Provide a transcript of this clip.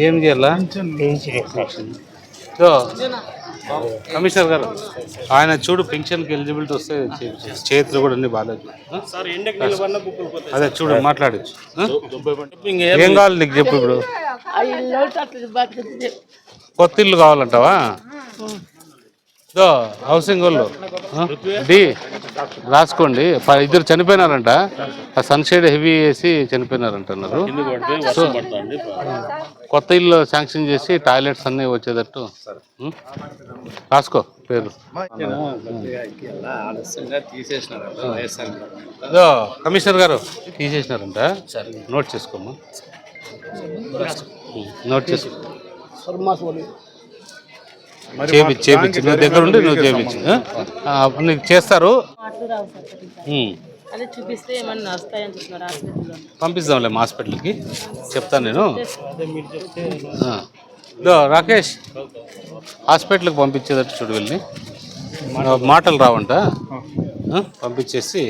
ఏం చేయాలా so commissioner గారు ఆయన చూడు పెన్షన్కి ఎలిజిబిలిటీ వస్తే చేతులు కూడా అన్ని బాగాలేదు. అదే చూడు మాట్లాడచ్చు. ఏం కావాలి నీకు చెప్పు. ఇప్పుడు కొత్త ఇల్లు కావాలంటావా? హౌసింగ్ వాళ్ళు డి రాసుకోండి. ఇద్దరు చనిపోయినారంట. ఆ సన్షైడ్ హెవీ వేసి చనిపోయినారంటున్నారు. సో కొత్త ఇల్లు శాంక్షన్ చేసి టాయిలెట్స్ అన్నీ వచ్చేటట్టు రాసుకో పేరు. కమిషనర్ గారు తీసేసినారంట. నోట్ చేసుకోమ్మా. నోట్ చేసుకో. చేపించి నువ్వు దగ్గర ఉండి నువ్వు చేపించు. నీకు చేస్తారు. పంపిస్తాంలే మా హాస్పిటల్కి. చెప్తాను నేను. రాకేష్ హాస్పిటల్కి పంపించేటట్టు చూడు. వెళ్ళి మాటలు రావంట పంపించేసి